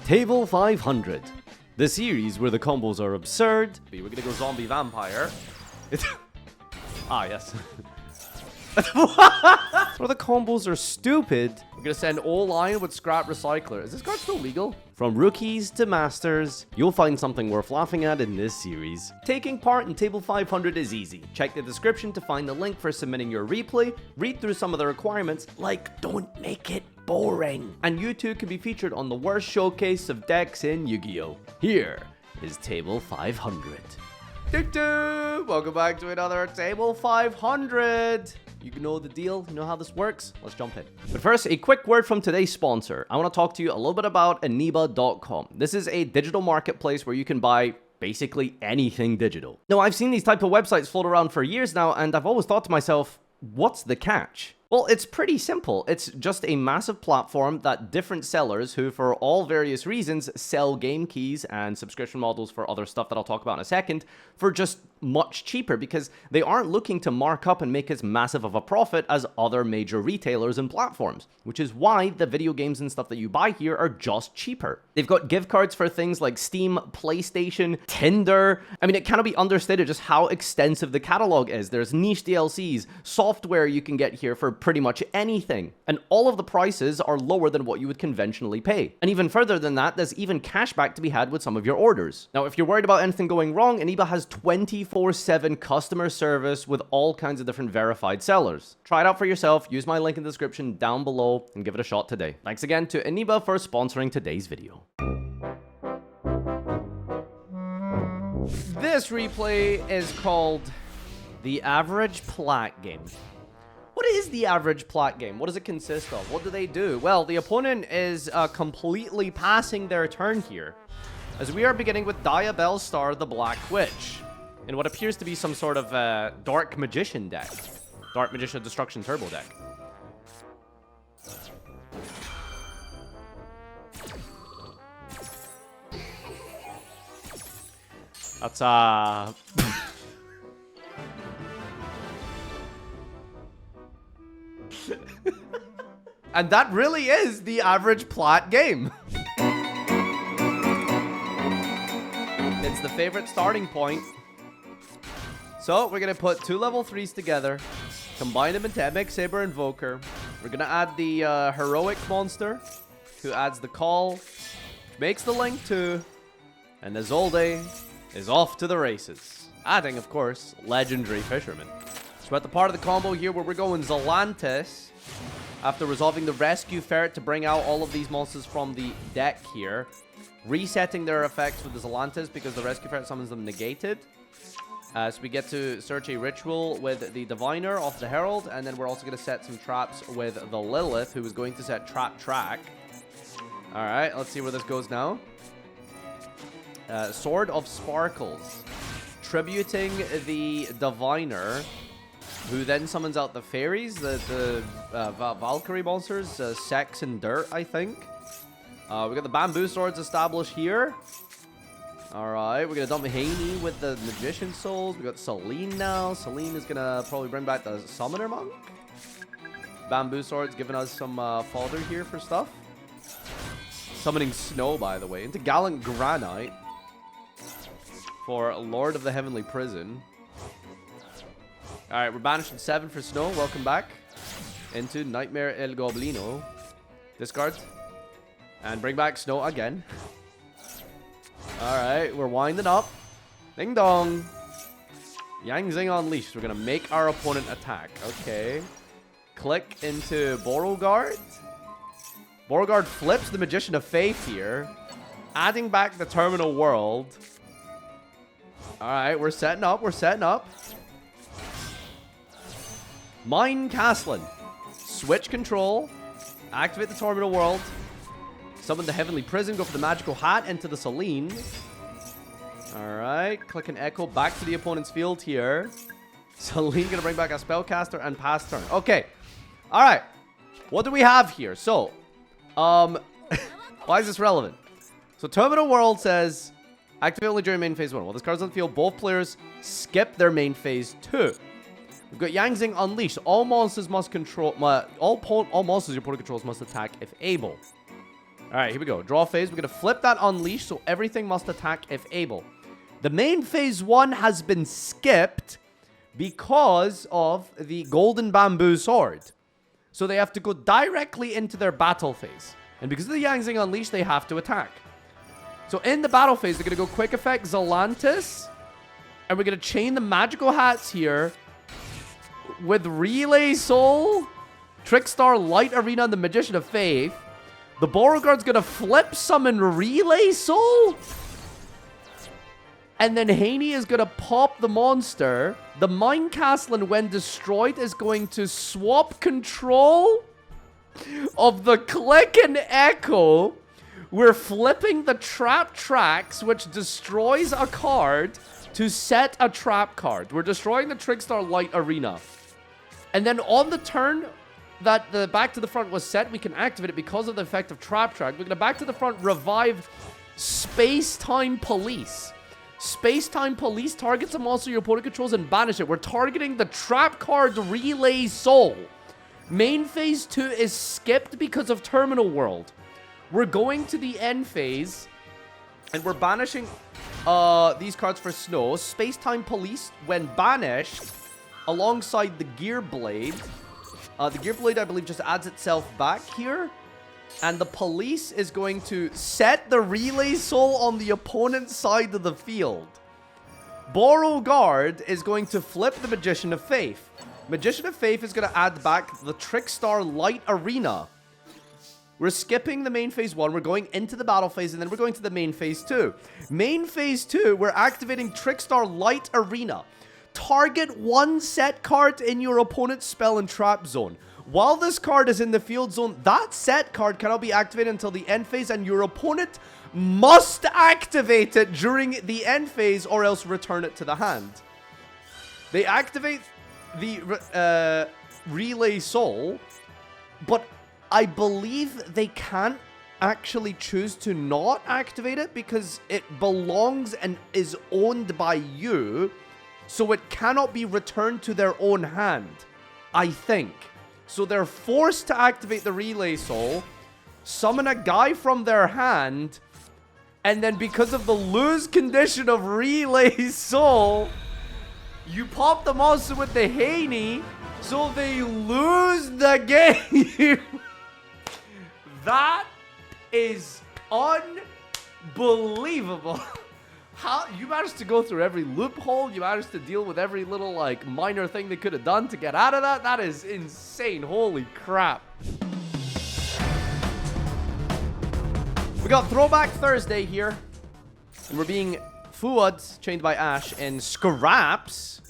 Table 500. The series where the combos are absurd. We're gonna go zombie vampire. Yes. Where the combos are stupid. We're gonna send O-line with scrap recycler. Is this card still legal? From rookies to masters, you'll find something worth laughing at in this series. Taking part in Table 500 is easy. Check the description to find the link for submitting your replay, read through some of the requirements, like don't make it boring. And you too can be featured on the worst showcase of decks in Yu-Gi-Oh! Here is Table 500. Welcome back to another Table 500. You know the deal, you know how this works. Let's jump in. But first, a quick word from today's sponsor. I want to talk to you a little bit about Aniba.com. This is a digital marketplace where you can buy basically anything digital. Now, I've seen these type of websites float around for years now, and I've always thought to myself, what's the catch? Well, it's pretty simple. It's just a massive platform that different sellers who, for all various reasons, sell game keys and subscription models for other stuff that I'll talk about in a second for just much cheaper because they aren't looking to mark up and make as massive of a profit as other major retailers and platforms, which is why the video games and stuff that you buy here are just cheaper. They've got gift cards for things like Steam, PlayStation, Tinder. I mean, it cannot be understated just how extensive the catalog is. There's niche DLCs, software you can get here for pretty much anything. And all of the prices are lower than what you would conventionally pay. And even further than that, there's even cashback to be had with some of your orders. Now, if you're worried about anything going wrong, Aniba has 24/7 customer service with all kinds of different verified sellers. Try it out for yourself. Use my link in the description down below and give it a shot today. Thanks again to Aniba for sponsoring today's video. This replay is called the Average Plat Game. What is the average plat game? What does it consist of? What do they do? Well, the opponent is completely passing their turn here, as we are beginning with Diabell Star the Black Witch, in what appears to be some sort of Dark Magician deck. Dark Magician Destruction Turbo deck. That's and that really is the average plat game. It's the favorite starting point. So we're gonna put two level 3s together, combine them into Epic Saber Invoker. We're gonna add the heroic monster, who adds the call, which makes the link 2, and Izolde is off to the races. Adding, of course, legendary fisherman. So we're at the part of the combo here where we're going Zelantis after resolving the rescue ferret to bring out all of these monsters from the deck here, resetting their effects with the Zelantis because the rescue ferret summons them negated. So we get to search a ritual with the Diviner off the Herald, and then we're also going to set some traps with the Lilith, who is going to set Trap Track. Alright, let's see where this goes now. Sword of Sparkles, tributing the Diviner, who then summons out the fairies, the Valkyrie monsters, Sex and Dirt, I think. We got the Bamboo Swords established here. Alright, we're going to dump Haney with the Magician Souls. We got Celine now. Celine is going to probably bring back the Summoner Monk. Bamboo Swords giving us some fodder here for stuff. Summoning Snow, by the way, into Gallant Granite for Lord of the Heavenly Prison. Alright, we're banishing 7 for Snow. Welcome back into Nightmare El Goblino. Discard. And bring back Snow again. Alright, we're winding up. Ding dong. Yang Zing Unleashed. We're going to make our opponent attack. Okay. Click into Beauregard. Beauregard flips the Magician of Faith here, adding back the Terminal World. Alright, we're setting up. We're setting up. Mine Castlin. Switch control. Activate the Terminal World. Summon the Heavenly Prison. Go for the Magical Hat into the Celine. Alright. Click and Echo back to the opponent's field here. Celine gonna bring back a Spellcaster and pass turn. Okay. Alright. What do we have here? So, why is this relevant? So, Terminal World says, activate only during main phase 1. While this card's on the field, both players skip their main phase 2. We've got Yang Zing Unleashed. All monsters must control... all monsters your opponent controls must attack if able. All right, here we go. Draw phase. We're going to flip that unleash, so everything must attack if able. The main phase 1 has been skipped because of the golden bamboo sword. So they have to go directly into their battle phase. And because of the Yangzing unleash, they have to attack. So in the battle phase, they're going to go quick effect Zelantis. And we're going to chain the magical hats here with Relay Soul, Trickstar, Light Arena, and the Magician of Faith. The Beauregard's going to flip summon Relay Soul. And then Haney is going to pop the monster. The Mind Castle, when destroyed, is going to swap control of the Click and Echo. We're flipping the Trap Tracks, which destroys a card, to set a trap card. We're destroying the Trickstar Light Arena. And then on the turn that the back to the front was set, we can activate it because of the effect of Trap Track. We're going to back to the front revive Space-Time Police. Space-Time Police targets a monster your opponent controls and banish it. We're targeting the trap card Relay Soul. Main phase 2 is skipped because of Terminal World. We're going to the end phase, and we're banishing these cards for Snow. Space-Time Police, when banished, alongside the Gear Blade. The Gear Blade, I believe, just adds itself back here. And the Police is going to set the Relay Soul on the opponent's side of the field. Beauregard is going to flip the Magician of Faith. Magician of Faith is going to add back the Trickstar Light Arena. We're skipping the main phase 1. We're going into the battle phase, and then we're going to the main phase 2. Main phase 2, we're activating Trickstar Light Arena. Target one set card in your opponent's spell and trap zone. While this card is in the field zone, that set card cannot be activated until the end phase, and your opponent must activate it during the end phase or else return it to the hand. They activate the Relay Soul, but I believe they can't actually choose to not activate it because it belongs and is owned by you, so it cannot be returned to their own hand, I think. So they're forced to activate the Relay Soul, summon a guy from their hand, and then because of the lose condition of Relay Soul, you pop the monster with the Haney, so they lose the game. That is unbelievable. How you managed to go through every loophole, you managed to deal with every little like minor thing they could have done to get out of that. That is insane. Holy crap. We got Throwback Thursday here, and we're being Fuad chained by Ash and Scraps.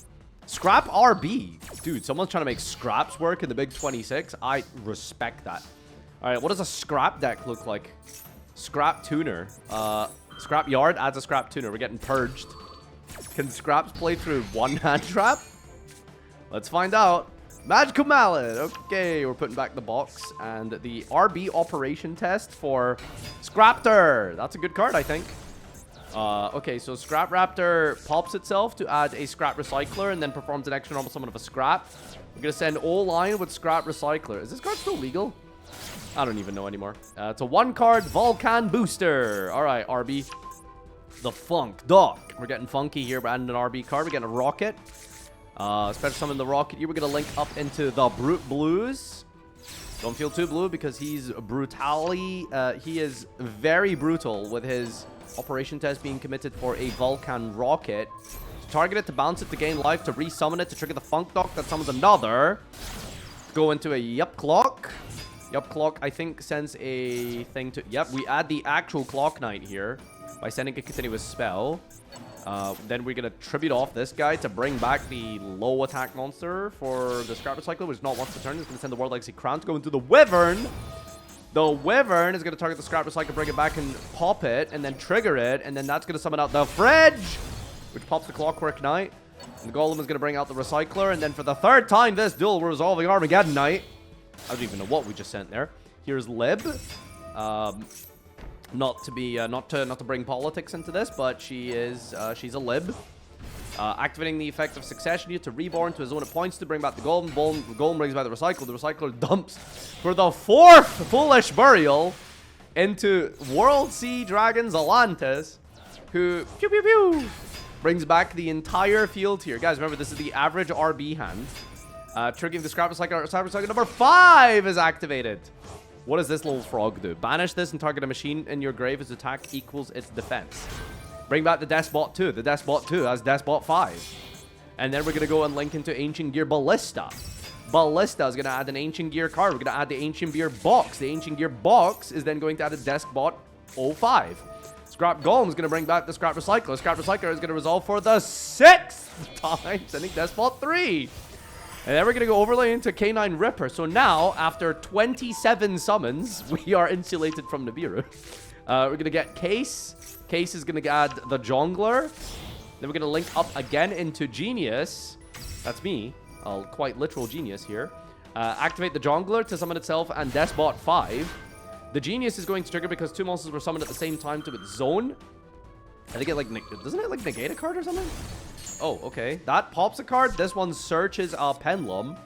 Scrap RB. Dude, someone's trying to make Scraps work in the big 26. I respect that. All right, what does a Scrap deck look like? Scrap Tuner. Scrap Yard adds a Scrap Tuner. We're getting purged. Can Scraps play through one hand trap? Let's find out. Magical Mallet. Okay, we're putting back the box. And the RB operation test for Scraptor. That's a good card, I think. Okay, so Scrap Raptor pops itself to add a Scrap Recycler and then performs an extra normal summon of a Scrap. We're going to send O-Line with Scrap Recycler. Is this card still legal? I don't even know anymore. It's a one-card Volcan Booster. All right, RB. The Funk Doc. We're getting funky here. We're adding an RB card. We're getting a Rocket. Special summon the Rocket here. We're going to link up into the Brute Blues. Don't feel too blue because he's brutally... he is very brutal with his operation test being committed for a Vulcan Rocket. To target it, to bounce it, to gain life, to resummon it, to trigger the Funk Doc that summons another. Go into a Yup Clock. Yup Clock, I think, sends a thing to... Yep, we add the actual Clock Knight here by sending a continuous spell. Then we're going to tribute off this guy to bring back the low attack monster for the Scrap Recycler, which is not once per turn. It's going to send the World Legacy Crown to go into the Wyvern. The Wyvern is going to target the Scrap Recycler, bring it back and pop it, and then trigger it. And then that's going to summon out the Fridge, which pops the Clockwork Knight. And the Golem is going to bring out the Recycler. And then for the third time this duel, we're resolving Armageddon Knight. I don't even know what we just sent there. Here's Lib. Not to bring politics into this, but she's a Lib. Activating the effect of Succession here to reborn to his own points to bring back the Golem. Golem brings back the Recycler. The Recycler dumps for the fourth Foolish Burial. into World Sea Dragons Atlantis, who pew pew pew brings back the entire field here. Guys, remember, this is the average RB hand. Triggering the Scraptor Cyber number 5 is activated. What does this little frog do? Banish this and target a machine in your grave as attack equals its defense. Bring back the Despot 2. The Despot 2 has Despot 5. And then we're going to go and link into Ancient Gear Ballista. Ballista is going to add an Ancient Gear card. We're going to add the Ancient Gear box. The Ancient Gear box is then going to add a Despot 05. Scrap Golem is going to bring back the Scrap Recycler. Scrap Recycler is going to resolve for the 6th time, sending Despot 3. And then we're going to go overlay into K9 Ripper. So now, after 27 summons, we are insulated from Nibiru. We're going to get Case. Case is going to add the Jongler. Then we're going to link up again into Genius. That's me. Quite literal genius here. Activate the Jongler to summon itself and Despot 5. The Genius is going to trigger because 2 monsters were summoned at the same time to its zone. I think it like, doesn't it like negate a card or something? Oh, okay. That pops a card. This one searches a Pendulum.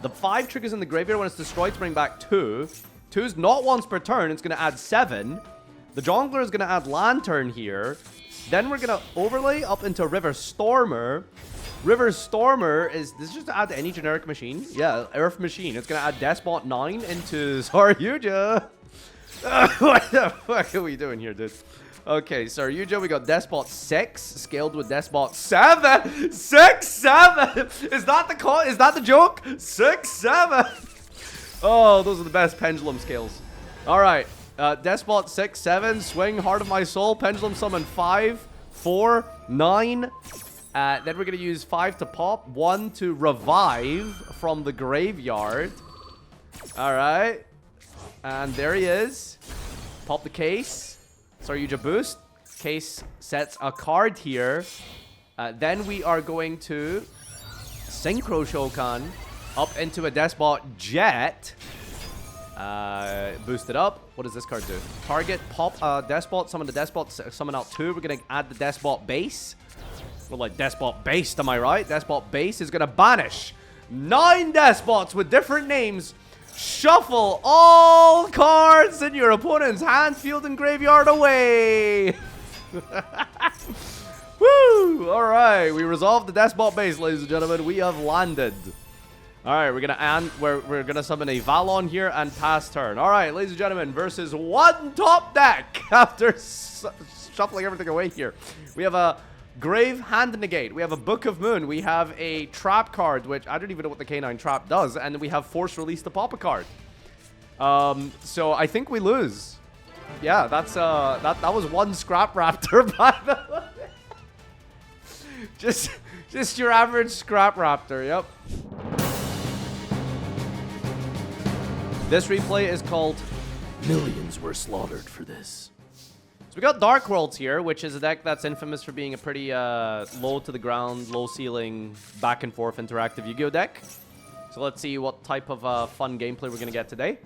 The 5 triggers in the graveyard when it's destroyed to bring back 2. 2's not once per turn. It's going to add 7. The Jongler is going to add Lantern here. Then we're going to overlay up into River Stormer. River Stormer is... This is just to add to any generic machine. Yeah, Earth Machine. It's going to add Despot 9 into... Sorry, Yugioh. What the fuck are we doing here, dude? Okay, so Yugioh, we got Despot 6 scaled with Despot 7. 6, 7. Is that the call? Is that the joke? 6, 7. Oh, those are the best pendulum scales. All right, Despot 6, 7. Swing, Heart of My Soul. Pendulum summon 5, 4, 9. Then we're gonna use 5 to pop, 1 to revive from the graveyard. All right, and there he is. Pop the case. Sorry, Yugioh boost. Case sets a card here. Then we are going to Synchro Shokan up into a Despot Jet. Boost it up. What does this card do? Target, pop Despot, summon the Despot, summon out 2. We're going to add the Despot base. Well, like Despot base, am I right? Despot base is going to banish 9 Despots with different names. Shuffle all cards in your opponent's hand, field, and graveyard away. Woo! All right, we resolved the Despot base, ladies and gentlemen. We have landed. All right, we're gonna summon a Valon here and pass turn. All right, ladies and gentlemen, versus one top deck. After shuffling everything away here, we have a Grave Hand Negate. We have a Book of Moon. We have a Trap card, which I don't even know what the K9 Trap does. And then we have Force Release to pop a card. So I think we lose. Yeah, that's that was one Scrap Raptor, by the way. Just your average Scrap Raptor, yep. This replay is called Millions Were Slaughtered for This. We got Dark Worlds here, which is a deck that's infamous for being a pretty low to the ground, low ceiling, back and forth interactive Yu-Gi-Oh deck. So let's see what type of fun gameplay we're going to get today.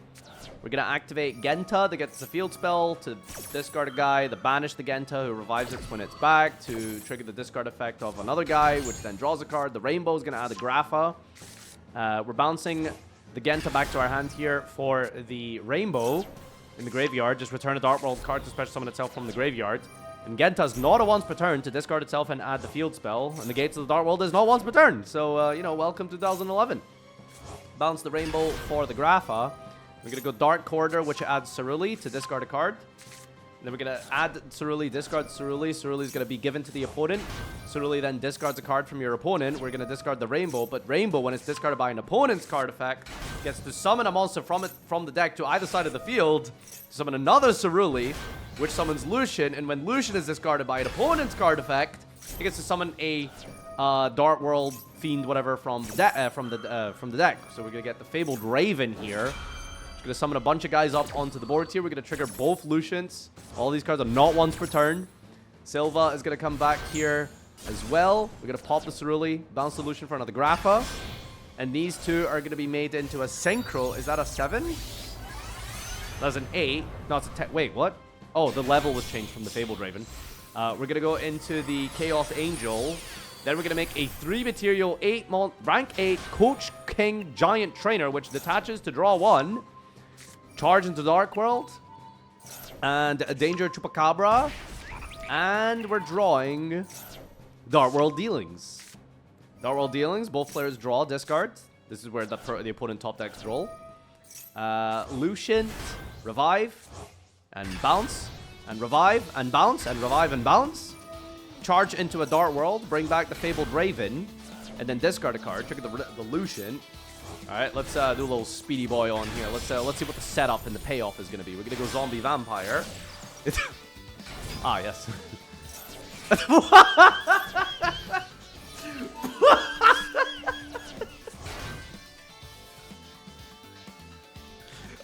We're going to activate Genta to get the field spell, to discard a guy, to banish the Genta who revives it when it's back, to trigger the discard effect of another guy, which then draws a card. The Rainbow is going to add a Grapha. We're bouncing the Genta back to our hand here for the Rainbow. In the graveyard, just return a Dark World card to special summon itself from the graveyard. And Genta's not a once per turn to discard itself and add the field spell. And the Gates of the Dark World is not once per turn. So, you know, welcome 2011. Bounce the Rainbow for the Grapha. We're going to go Dark Corridor, which adds Ceruli to discard a card. And then we're going to add Ceruli, discard Ceruli. Ceruli is going to be given to the opponent. Ceruli then discards a card from your opponent. We're going to discard the Rainbow. But Rainbow, when it's discarded by an opponent's card effect, gets to summon a monster from the deck to either side of the field. Summon another Ceruli, which summons Lucian. And when Lucian is discarded by an opponent's card effect, he gets to summon a Dark World Fiend, whatever, from the deck. So we're going to get the Fabled Raven here. Going to summon a bunch of guys up onto the board here. We're going to trigger both Lucians. All these cards are not once per turn. Silva is going to come back here as well. We're going to pop the Ceruli, bounce the Lucian for another Grapha. And these two are going to be made into a Synchro. Is that a 7? That's an 8. No, it's a 10. Wait, what? Oh, the level was changed from the Fabled Raven. We're going to go into the Chaos Angel. Then we're going to make a 3-material, rank 8 Coach King Giant Trainer, which detaches to draw 1. Charge into Dark World. And a Danger Chupacabra. And we're drawing Dark World Dealings. Dark World Dealings, both players draw, discard. This is where the opponent top decks roll. Lucient, revive, and bounce, and revive, and bounce, and revive, and bounce. Charge into a Dark World, bring back the Fabled Raven, and then discard a card, trigger the Lucient. Alright, let's do a little speedy boy on here. Let's see what the setup and the payoff is going to be. We're going to go Zombie Vampire. Ah, yes.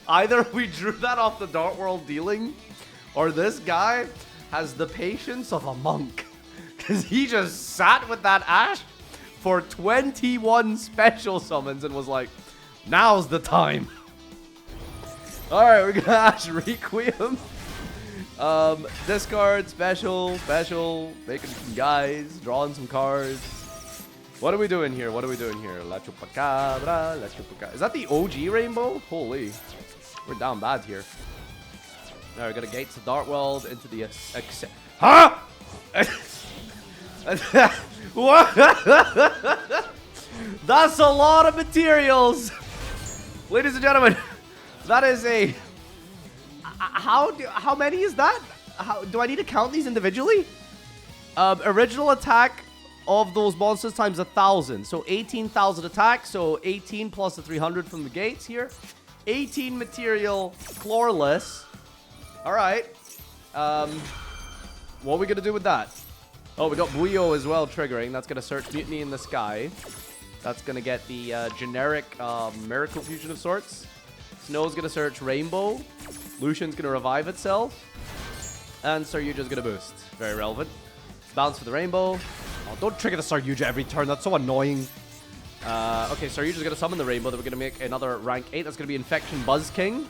Either we drew that off the Dark World Dealing, or this guy has the patience of a monk. Because he just sat with that Ash for 21 special summons and was like, now's the time. Alright, we're gonna Ash Requiem. Discard, special, making some guys, drawing some cards. What are we doing here? La Chupacabra, La Chupacabra. Is that the OG rainbow? Holy. We're down bad here. Alright, we're gonna Gates the Dark World into the... Huh?! What? That's a lot of materials! Ladies and gentlemen, that is a... How many is that? Do I need to count these individually? Original attack of those monsters times 1,000. So 18,000 attack. So 18 plus the 300 from the gates here. 18 material, floorless. Alright. What are we going to do with that? Oh, we got Yugioh as well triggering. That's going to search Mutiny in the Sky. That's going to get the generic Miracle Fusion of sorts. Snow's going to search Rainbow. Lucian's going to revive itself. And Saryuja's going to boost. Very relevant. Bounce for the Rainbow. Oh, don't trigger the Saryuja every turn. That's so annoying. Okay, Saryuja's going to summon the Rainbow. Then we're going to make another rank 8. That's going to be Infection Buzz King.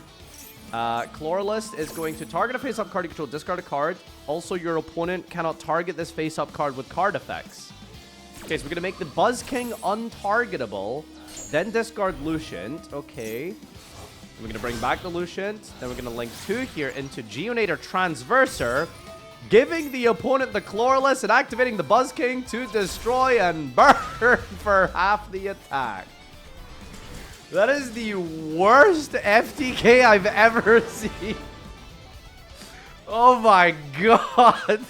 Chloralist is going to target a face-up card you control. Discard a card. Also, your opponent cannot target this face-up card with card effects. Okay, so we're going to make the Buzz King untargetable. Then discard Lucient. Okay. We're going to bring back the Lucient. Then we're going to link 2 here into Geonator Transverser, giving the opponent the Chloralist and activating the Buzz King to destroy and burn for half the attack. That is the worst FTK I've ever seen. Oh my god.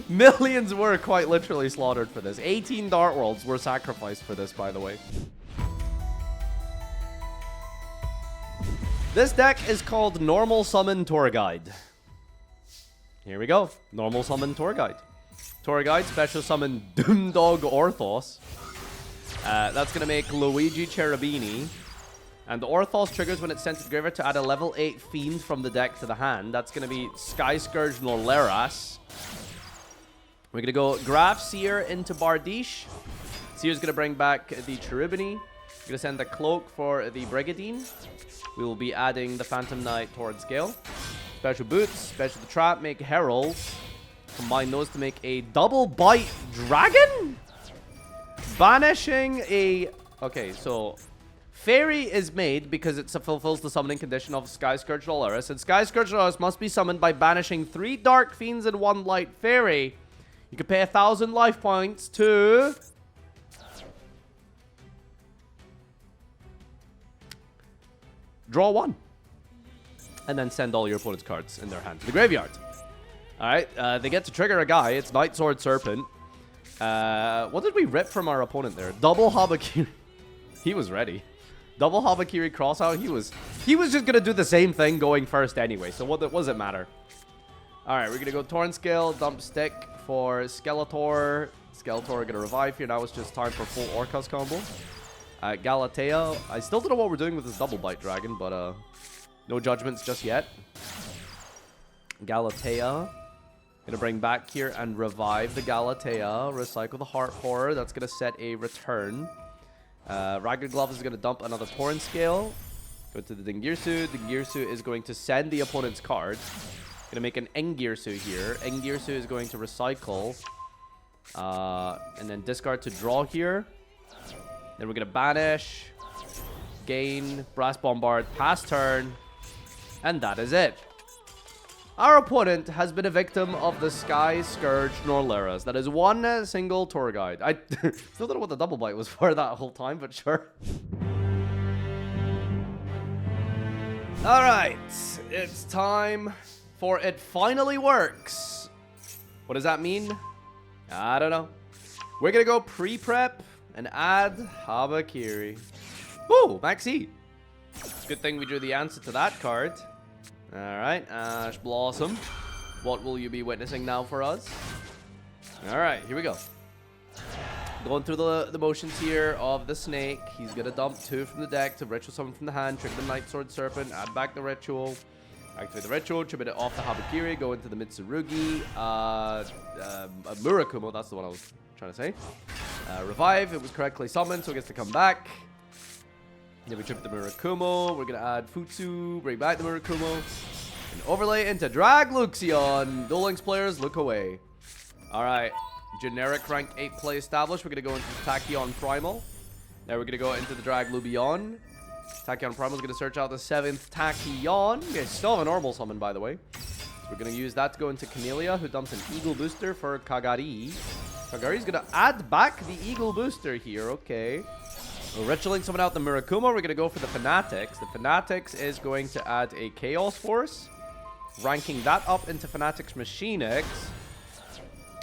Millions were quite literally slaughtered for this. 18 Dark Worlds were sacrificed for this, by the way. This deck is called Normal Summon Tour Guide. Here we go. Normal Summon Tour Guide. Tour Guide, special summon Doomdog Orthos. That's going to make Luigi Cherubini. And the Orthos triggers when it's sent to the graveyard to add a level 8 Fiend from the deck to the hand. That's going to be Sky Scourge Noleras. We're going to go Graf Seer into Bardiche. Seer's going to bring back the Cherubini. We're going to send the Cloak for the Brigadine. We will be adding the Phantom Knight towards Gale. Special Boots, special the Trap, make Heralds. Combine those to make a Double Bite Dragon? Banishing a... Okay, so... Fairy is made because it fulfills the summoning condition of Sky Scourge Dolaris. And Sky Scourge Dolaris must be summoned by banishing 3 Dark Fiends and 1 Light Fairy. You can pay 1,000 life points to... Draw 1. And then send all your opponent's cards in their hand to the graveyard. Alright, they get to trigger a guy. It's Night Sword Serpent. What did we rip from our opponent there? Double Habakiri. He was ready. Double Habakiri Crossout. He was just going to do the same thing going first anyway. So what does it matter? Alright, we're going to go Torn Scale, Dump Stick for Skeletor. Skeletor are going to revive here. Now it's just time for full Orcus combo. Galatea. I still don't know what we're doing with this Double Bite Dragon, but no judgments just yet. Galatea. Gonna bring back here and revive the Galatea. Recycle the Heart Horror. That's gonna set a return. Ragged Glove is gonna dump another Torrent Scale. Go to the Dingirsu. Dingirsu is going to send the opponent's card. Gonna make an Engirsu here. Engirsu is going to recycle. And then discard to draw here. Then we're gonna banish. Gain. Brass Bombard. Pass turn. And that is it. Our opponent has been a victim of the Sky Scourge Norleras. That is one single tour guide. I still don't know what the double bite was for that whole time, but sure. Alright, it's time for It Finally Works. What does that mean? I don't know. We're gonna go pre-prep and add Habakiri. Woo, Maxi. It's a good thing we drew the answer to that card. Alright, Ash Blossom. What will you be witnessing now for us? Alright, here we go. Going through the motions here of the snake. He's going to dump 2 from the deck to ritual summon from the hand, trigger the Night Sword Serpent, add back the ritual, activate the ritual, tribute it off the Habakiri, go into the Mitsurugi, Murakumo, that's the one I was trying to say. Revive, it was correctly summoned, so it gets to come back. Then we trip the Murakumo. We're going to add Futsu, bring back the Murakumo, and overlay into Drag Luxion. Duel Links players, look away. Alright, generic rank 8 play established. We're going to go into Tachyon Primal. Now we're going to go into the Drag Lubion. Tachyon Primal is going to search out the 7th Tachyon. Okay, still have a normal summon, by the way. So we're going to use that to go into Camellia, who dumps an Eagle Booster for Kagari. Kagari's going to add back the Eagle Booster here, okay. We're ritualing someone out the Murakumo. We're going to go for the Fanatics. The Fanatics is going to add a Chaos Force, ranking that up into Fanatics Machinix.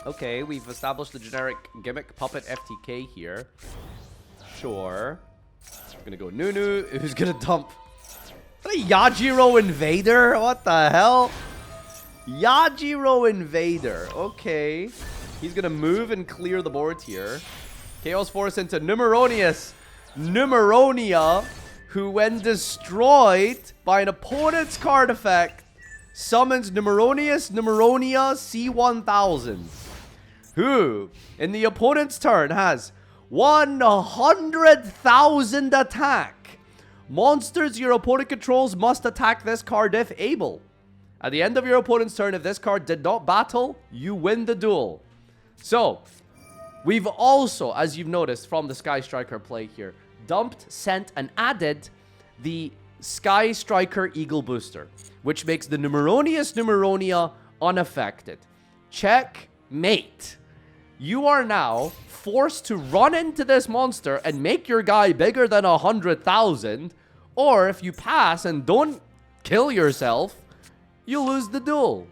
Okay, we've established the generic gimmick Puppet FTK here. Sure. We're going to go Nunu, who's going to dump... What a Yajiro Invader? What the hell? Yajiro Invader. Okay. He's going to move and clear the board here. Chaos Force into Numeronius. Numeronia, who when destroyed by an opponent's card effect, summons Numeronius Numeronia C1000, who, in the opponent's turn, has 100,000 attack. Monsters your opponent controls must attack this card if able. At the end of your opponent's turn, if this card did not battle, you win the duel. So, we've also, as you've noticed from the Sky Striker play here, dumped, sent, and added the Sky Striker Eagle Booster, which makes the Numeronius Numeronia unaffected. Checkmate. You are now forced to run into this monster and make your guy bigger than 100,000, or if you pass and don't kill yourself, you lose the duel.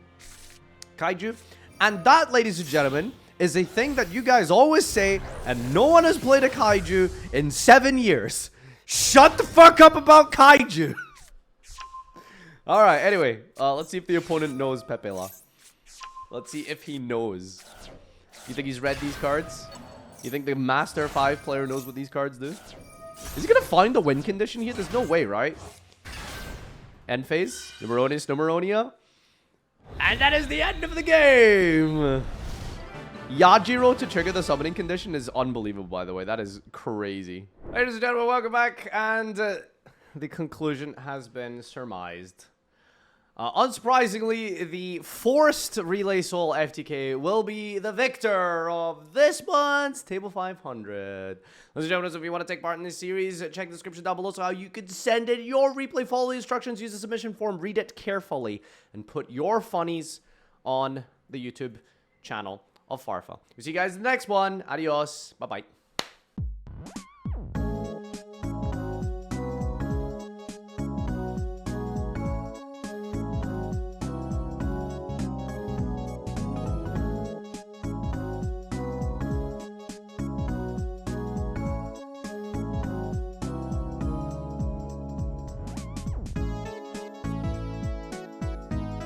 Kaiju. And that, ladies and gentlemen, is a thing that you guys always say, and no one has played a Kaiju in 7 years. Shut the fuck up about Kaiju. Alright, anyway, let's see if the opponent knows Pepela. Let's see if he knows. You think he's read these cards? You think the Master 5 player knows what these cards do? Is he gonna find the win condition here? There's no way, right? End phase. Numeronius Numeronia. And that is the end of the game! Yajiro to trigger the summoning condition is unbelievable, by the way. That is crazy. Ladies and gentlemen, welcome back. And the conclusion has been surmised. Unsurprisingly, the forced Relay Soul FTK will be the victor of this month's Table 500. Ladies and gentlemen, if you want to take part in this series, check the description down below so how you can send in your replay. Follow the instructions, use the submission form, read it carefully, and put your funnies on the YouTube channel of Farfa. We'll see you guys in the next one. Adios. Bye-bye.